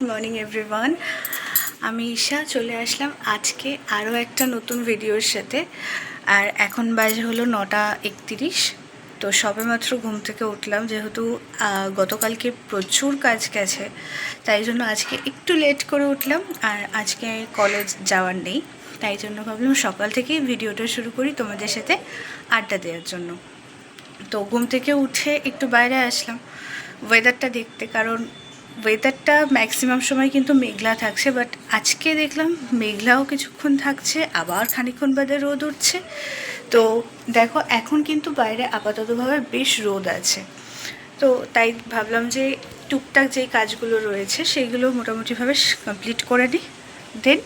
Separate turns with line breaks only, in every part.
Morning everyone, আমি ঈশা চলে আসলাম আজকে আরও একটা নতুন ভিডিওর সাথে। আর এখন বাজে হলো 9:31। তো সবেমাত্র ঘুম থেকে উঠলাম, যেহেতু গতকালকে প্রচুর কাজ গেছে, তাই জন্য আজকে একটু লেট করে উঠলাম। আর আজকে কলেজ যাওয়ার নেই, তাই জন্য ভাবলাম সকাল থেকেই ভিডিওটা শুরু করি তোমাদের সাথে আড্ডা দেওয়ার জন্য। তো ঘুম থেকে উঠে একটু বাইরে আসলাম ওয়েদারটা দেখতে, কারণ ওয়েদারটা ম্যাক্সিমাম সময় কিন্তু মেঘলা থাকছে, বাট আজকে দেখলাম মেঘলাও কিছুক্ষণ থাকছে, আবার খানিকক্ষণ বাদে রোদ উঠছে। তো দেখো এখন কিন্তু বাইরে আপাততভাবে বেশ রোদ আছে। তো তাই ভাবলাম যে টুকটাক যেই কাজগুলো রয়েছে সেইগুলো মোটামুটিভাবে কমপ্লিট করে নিই। দেন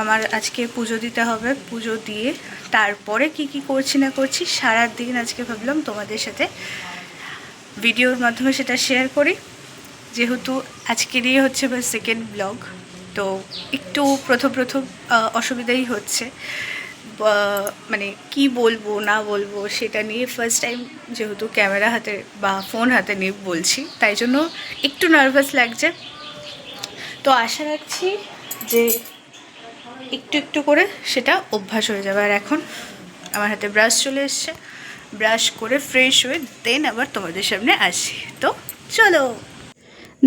আমার আজকে পুজো দিতে হবে, পুজো দিয়ে তারপরে কি কি করছি না করছি সারা দিন আজকে ভাবলাম তোমাদের সাথে ভিডিওর মাধ্যমে সেটা শেয়ার করি। যেহেতু আজকেরই হচ্ছে বা সেকেন্ড ব্লগ, তো একটু প্রথম অসুবিধাই হচ্ছে, মানে কি বলবো না বলবো সেটা নিয়ে ফার্স্ট টাইম যেহেতু ক্যামেরা হাতে বা ফোন হাতে নিয়ে বলছি, তাই জন্য একটু নার্ভাস লাগছে। তো আশা রাখছি যে একটু একটু করে সেটা অভ্যাস হয়ে যাবে। আর এখন আমার হাতে ব্রাশ চলে এসছে, ব্রাশ করে ফ্রেশ হয়ে দেন আবার তোমাদের সামনে আসি। তো চলো।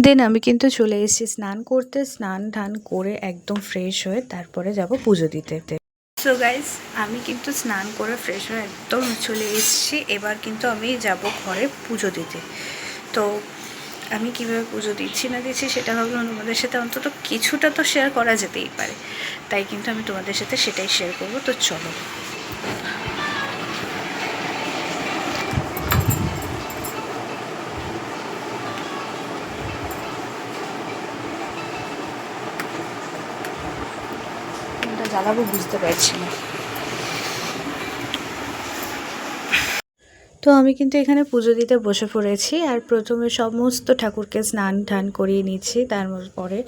দেন আমি কিন্তু চলে এসেছি স্নান করতে, স্নান ধান করে একদম ফ্রেশ হয়ে তারপরে যাব পুজো দিতে। সো গাইজ, আমি কিন্তু স্নান করে ফ্রেশ হয়ে একদম চলে এসেছি। এবার কিন্তু আমি যাব ঘরে পুজো দিতে। তো আমি কীভাবে পুজো দিচ্ছি না দিচ্ছি সেটা ভাবলাম তোমাদের সাথে অন্তত কিছুটা তো শেয়ার করা যেতেই পারে, তাই কিন্তু আমি তোমাদের সাথে সেটাই শেয়ার করবো। তো চলো। জ্বালাবো বুঝতে পারছি না। তো আমি কিন্তু এখানে পুজো দিতে বসে পড়েছি। আর প্রথমে সমস্ত ঠাকুরকে স্নান ধান করিয়ে নিচ্ছি, তারপরে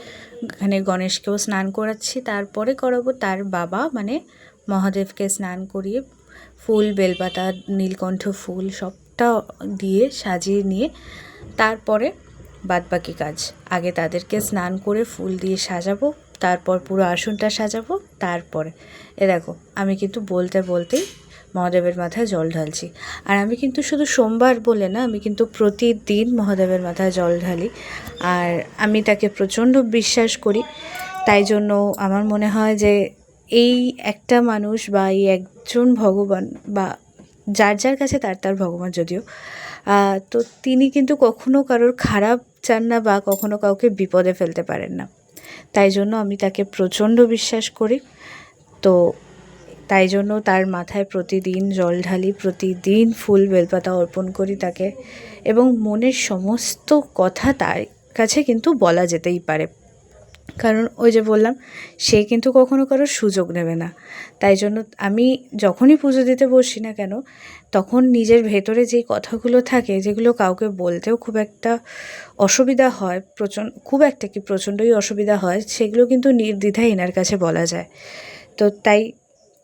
এখানে গণেশকেও স্নান করাচ্ছি, তারপরে করাবো তার বাবা মানে মহাদেবকে স্নান করিয়ে ফুল বেলপাতা নীলকণ্ঠ ফুল সবটা দিয়ে সাজিয়ে নিয়ে তারপরে বাদবাকি কাজ। আগে তাদেরকে স্নান করে ফুল দিয়ে সাজাবো, তারপর পুরো আসনটা সাজাবো, তারপরে দেখো আমি কিন্তু বলতে বলতেই মহাদেবের মাথায় জল ঢালছি। আর আমি কিন্তু শুধু সোমবার বলে না, আমি কিন্তু প্রতিদিন মহাদেবের মাথায় জল ঢালি। আর আমি তাকে প্রচণ্ড বিশ্বাস করি, তাই জন্য আমার মনে হয় যে এই একটা মানুষ বা এই একজন ভগবান বা যার যার কাছে তার তার ভগবান যদিও, তো তিনি কিন্তু কখনো কারোর খারাপ চান না বা কখনো কাউকে বিপদে ফেলতে পারেন না। তাই জন্য আমি তাকে প্রচণ্ড বিশ্বাস করি। তো তাই জন্য তার মাথায় প্রতিদিন জল ঢালি, প্রতিদিন ফুল বেলপাতা অর্পণ করি তাকে, এবং মনের সমস্ত কথা তার কাছে কিন্তু বলা যেতেই পারে। কারণ ওই যে বললাম, সে কিন্তু কখনো কারোর সুযোগ নেবে না। তাই জন্য আমি যখনই পুজো দিতে বসি না কেন, তখন নিজের ভেতরে যেই কথাগুলো থাকে, যেগুলো কাউকে বলতেও খুব একটা অসুবিধা হয়, প্রচণ্ডই অসুবিধা হয়, সেগুলো কিন্তু নির্দ্বিধায় এনার কাছে বলা যায়। তো তাই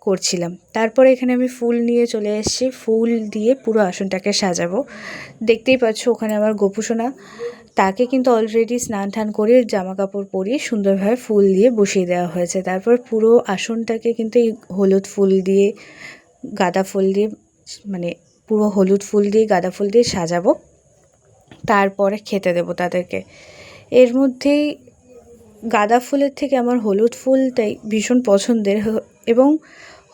করছিলাম। তারপরে এখানে আমি ফুল নিয়ে চলে এসেছি, ফুল দিয়ে পুরো আসনটাকে সাজাবো। দেখতেই পাচ্ছ ওখানে আমার গোপুসোনা, তাকে কিন্তু অলরেডি স্নান টান করে জামা কাপড় পরিয়ে সুন্দরভাবে ফুল দিয়ে বসিয়ে দেওয়া হয়েছে। তারপর পুরো আসনটাকে কিন্তু এই হলুদ ফুল দিয়ে গাঁদা ফুল দিয়ে, মানে পুরো হলুদ ফুল দিয়ে গাঁদা ফুল দিয়ে সাজাবো। তারপরে খেতে দেবো তাদেরকে। এর মধ্যেই গাঁদা ফুলের থেকে আমার হলুদ ফুলটাই ভীষণ পছন্দের, এবং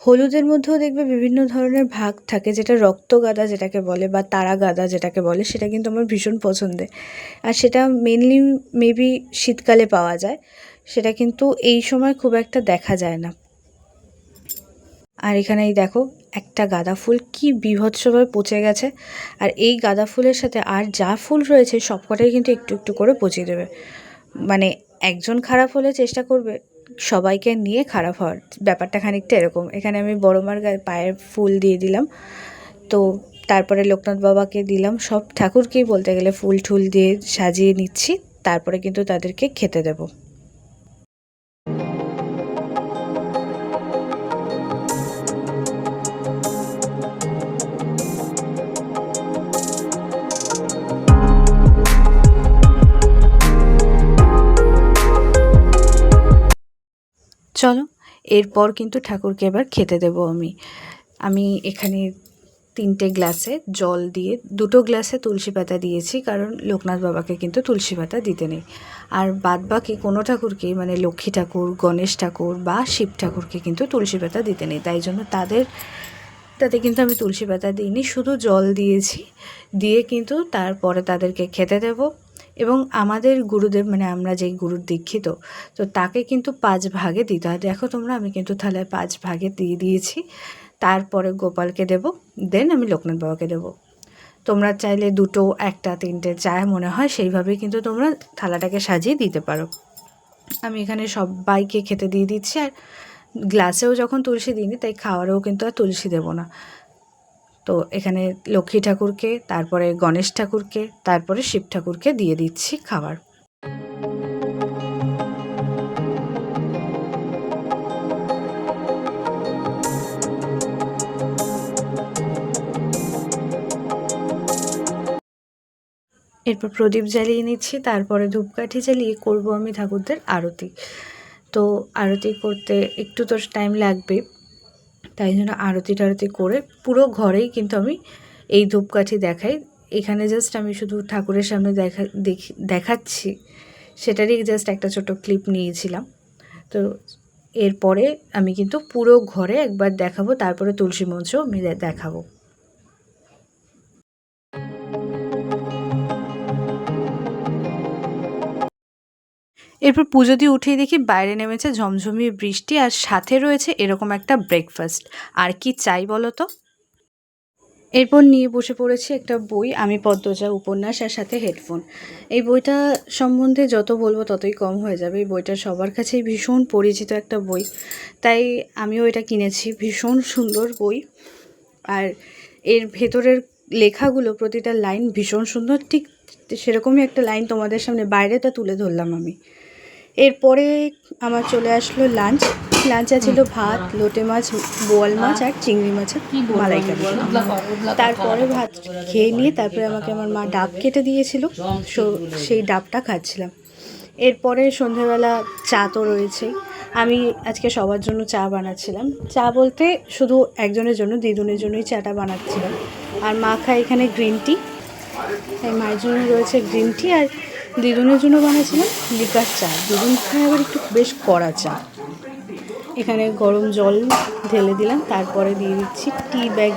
হলুদের মধ্যেও দেখবে বিভিন্ন ধরনের ভাগ থাকে, যেটা রক্ত গাঁদা যেটাকে বলে বা তারা গাঁদা যেটাকে বলে, সেটা কিন্তু আমার ভীষণ পছন্দের। আর সেটা মেনলি মেবি শীতকালে পাওয়া যায়, সেটা কিন্তু এই সময় খুব একটা দেখা যায় না। আর এখানে এই দেখো একটা গাঁদা ফুল কি বীভৎসভাবে পচে গেছে, আর এই গাঁদা ফুলের সাথে আর যা ফুল রয়েছে সবকটাই কিন্তু একটু একটু করে পচিয়ে দেবে। মানে একজন খারাপ হলে চেষ্টা করবে সবাইকে নিয়ে খারাপ হওয়ার, ব্যাপারটা খানিকটা এরকম। এখানে আমি বড় মার পায়ের ফুল দিয়ে দিলাম, তো তারপরে লোকনাথ বাবাকে দিলাম, সব ঠাকুরকেই বলতে গেলে ফুল ঠুল দিয়ে সাজিয়ে নিচ্ছি। তারপরে কিন্তু তাদেরকে খেতে দেবো। চলো এরপর কিন্তু ঠাকুরকে এবার খেতে দেব। আমি এখানে 3টে গ্লাসে জল দিয়ে 2টো গ্লাসে তুলসী পাতা দিয়েছি, কারণ লোকনাথ বাবাকে কিন্তু তুলসী পাতা দিতে নেই। আর বাদ বাকি কোনো ঠাকুরকেই মানে লক্ষ্মী ঠাকুর, গণেশ ঠাকুর বা শিব ঠাকুরকে কিন্তু তুলসী পাতা দিতে নেই, তাই জন্য তাতে কিন্তু আমি তুলসী পাতা দিইনি, শুধু জল দিয়েছি। দিয়ে কিন্তু তারপরে তাদেরকে খেতে দেব। এবং আমাদের গুরুদেব মানে আমরা যেই গুরুর দীক্ষিত, তো তাকে কিন্তু 5 ভাগে দিতে হয়। দেখো তোমরা, আমি কিন্তু থালায় 5 ভাগে দিয়ে দিয়েছি। তারপরে গোপালকে দেব, দেন আমি লোকনাথ বাবাকে দেব। তোমরা চাইলে 2টো, 1টা, 3টে যা মনে হয় সেইভাবেই কিন্তু তোমরা থালাটাকে সাজিয়ে দিতে পারো। আমি এখানে সবাইকে খেতে দিয়ে দিচ্ছি। আর গ্লাসেও যখন তুলসী দিইনি, তাই খাওয়ারেও কিন্তু আর তুলসী দেব না। তো এখানে লক্ষ্মী ঠাকুরকে, তারপরে গণেশ ঠাকুরকে, তারপরে শিব ঠাকুরকে দিয়ে দিচ্ছি খাবার। এরপর প্রদীপ জ্বালিয়ে নিচ্ছি, তারপরে ধূপকাঠি জ্বালিয়ে করব আমি ঠাকুরদের আরতি। তো আরতি করতে একটু তো টাইম লাগবে, তাই জন্য আরতি টারতি করে পুরো ঘরেই কিন্তু আমি এই ধূপকাঠি দেখাই। এখানে জাস্ট আমি শুধু ঠাকুরের সামনে দেখাচ্ছি, সেটারই জাস্ট একটা ছোট ক্লিপ নিয়েছিলাম। তো এরপরে আমি কিন্তু পুরো ঘরে একবার দেখাবো, তারপরে তুলসী মঞ্চও আমি দেখাবো। এরপর পুজো দিয়ে উঠেই দেখি বাইরে নেমেছে ঝমঝমিয়ে বৃষ্টি, আর সাথে রয়েছে এরকম একটা ব্রেকফাস্ট। আর কি চাই বলো তো? এরপর নিয়ে বসে পড়েছি একটা বই, আমি পদ্মজা উপন্যাস, আর সাথে হেডফোন। এই বইটা সম্বন্ধে যত বলবো ততই কম হয়ে যাবে। এই বইটা সবার কাছেই ভীষণ পরিচিত একটা বই, তাই আমিও এটা কিনেছি। ভীষণ সুন্দর বই, আর এর ভেতরের লেখাগুলো প্রতিটা লাইন ভীষণ সুন্দর। ঠিক সেরকমই একটা লাইন তোমাদের সামনে বাইরেটা তুলে ধরলাম আমি। এরপরে আমার চলে আসলো লাঞ্চে ছিল ভাত, লোটে মাছ, বোয়াল মাছ আর চিংড়ি মাছের মালাইকারি। তারপরে ভাত খেয়ে নিয়ে তারপরে আমাকে আমার মা ডাব কেটে দিয়েছিল, সেই ডাবটা খাচ্ছিলাম। এরপরে সন্ধ্যেবেলা চা তো রয়েছেই। আমি আজকে সবার জন্য চা বানাচ্ছিলাম। চা বলতে শুধু একজনের জন্য, দিদুনের জন্যই চাটা বানাচ্ছিলাম। আর মা খায় এখানে গ্রিন টি, তাই মায়ের জন্য রয়েছে গ্রিন টি, আর দিদুনের জন্য বানিয়েছিলাম লিকার চা। দিদুন খায় আবার একটু বেশ কড়া চা। এখানে গরম জল ঢেলে দিলাম, তারপরে দিয়ে দিচ্ছি টি ব্যাগ,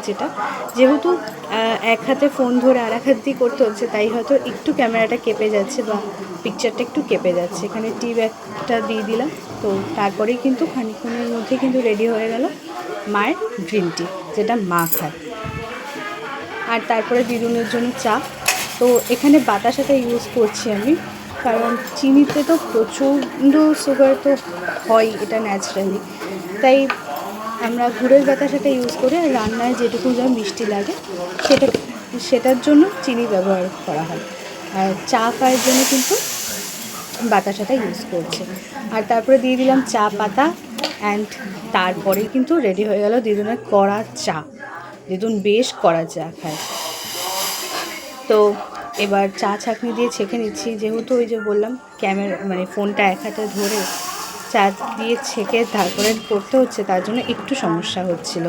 যেহেতু এক হাতে ফোন ধরে আর এক হাত দিয়ে করতে হচ্ছে, তাই হয়তো একটু ক্যামেরাটা কেঁপে যাচ্ছে বা পিকচারটা একটু কেঁপে যাচ্ছে। এখানে টি ব্যাগটা দিয়ে দিলাম। তো তারপরেই কিন্তু খানিকক্ষণের মধ্যে কিন্তু রেডি হয়ে গেল মায়ের গ্রিন টি, যেটা মা খায়। আর তারপরে দিদুনের জন্য চা। তো এখানে বাতাসাটা ইউজ করছি আমি, কারণ চিনিতে তো প্রচণ্ড সুগার তো হয়, এটা ন্যাচারালি, তাই আমরা গুড়ের বাতাসাটা ইউজ করি। আর রান্নায় যেটুকু যা মিষ্টি লাগে সেটার জন্য চিনি ব্যবহার করা হয়, আর চা পায়ের জন্য কিন্তু বাতাসাটা ইউজ করছে। আর তারপরে দিয়ে দিলাম চা পাতা, অ্যান্ড তারপরেই কিন্তু রেডি হয়ে গেল দিদুনের কড়া চা। দিদুন বেশ কড়া চা খায়। তো এবার চা ছাঁকনি দিয়ে ছেঁকে নিচ্ছি, যেহেতু ওই যে বললাম ক্যামেরা মানে ফোনটা এক হাতে ধরে চা দিয়ে ছেঁকে তারপরে করতে হচ্ছে, তার জন্য একটু সমস্যা হচ্ছিল।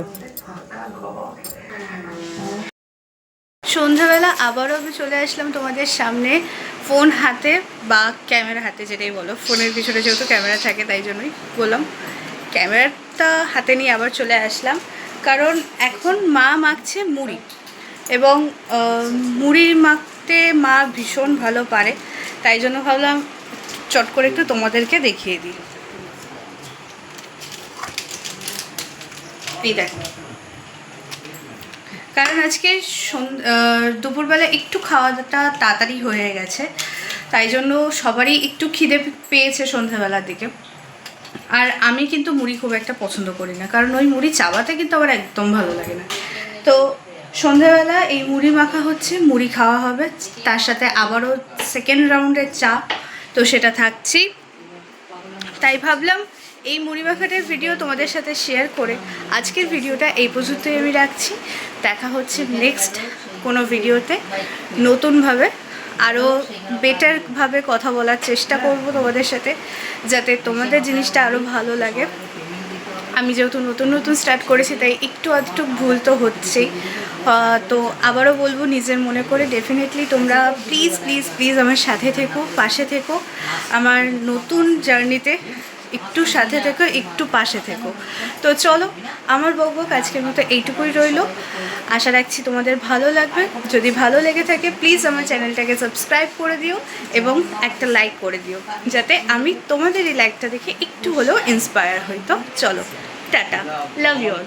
সন্ধ্যাবেলা আবারও আমি চলে আসলাম তোমাদের সামনে, ফোন হাতে বা ক্যামেরা হাতে, যেটাই বলো। ফোনের পিছনে যেহেতু ক্যামেরা থাকে, তাই জন্যই বললাম ক্যামেরাটা হাতে নিয়ে আবার চলে আসলাম। কারণ এখন মা মাখছে মুড়ি, এবং মুড়ি মাখতে মা ভীষণ ভালো পারে, তাই জন্য ভাবলাম চট করে একটু তোমাদেরকে দেখিয়ে দিই। এই দেখো, কারণ আজকে দুপুরবেলা একটু খাওয়াটা তাড়াতাড়ি হয়ে গেছে, তাই জন্য সবারই একটু খিদে পেয়েছে সন্ধ্যাবেলার দিকে। আর আমি কিন্তু মুড়ি খুব একটা পছন্দ করি না, কারণ ওই মুড়ি চাবাতে কিন্তু আমার একদম ভালো লাগে না। তো সন্ধ্যাবেলা এই মুড়ি মাখা হচ্ছে, মুড়ি খাওয়া হবে, তার সাথে আবারও সেকেন্ড রাউন্ডের চা, তো সেটা থাকছি। তাই ভাবলাম এই মুড়ি মাখাটার ভিডিও তোমাদের সাথে শেয়ার করে আজকের ভিডিওটা এই পর্যন্তই আমি রাখছি। দেখা হচ্ছে নেক্সট কোনো ভিডিওতে নতুনভাবে। আরও বেটারভাবে কথা বলার চেষ্টা করব তোমাদের সাথে, যাতে তোমাদের জিনিসটা আরও ভালো লাগে। আমি যেহেতু নতুন নতুন স্টার্ট করেছি তাই একটু আধটু ভুল তো হচ্ছেই। তো আবারও বলবো, নিজের মনে করে ডেফিনেটলি তোমরা প্লিজ প্লিজ প্লিজ আমার সাথে থেকো, পাশে থেকো, আমার নতুন জার্নিতে একটু সাথে থেকো, একটু পাশে থেকো। তো চলো, আমার বকবক আজকের মতো এইটুকুই রইলো। আশা রাখছি তোমাদের ভালো লাগবে। যদি ভালো লেগে থাকে প্লিজ আমার চ্যানেলটাকে সাবস্ক্রাইব করে দিও এবং একটা লাইক করে দিও, যাতে আমি তোমাদের এই লাইকটা দেখে একটু হলেও ইন্সপায়ার হই। তো চলো, টাটা, লাভ ইউ অল।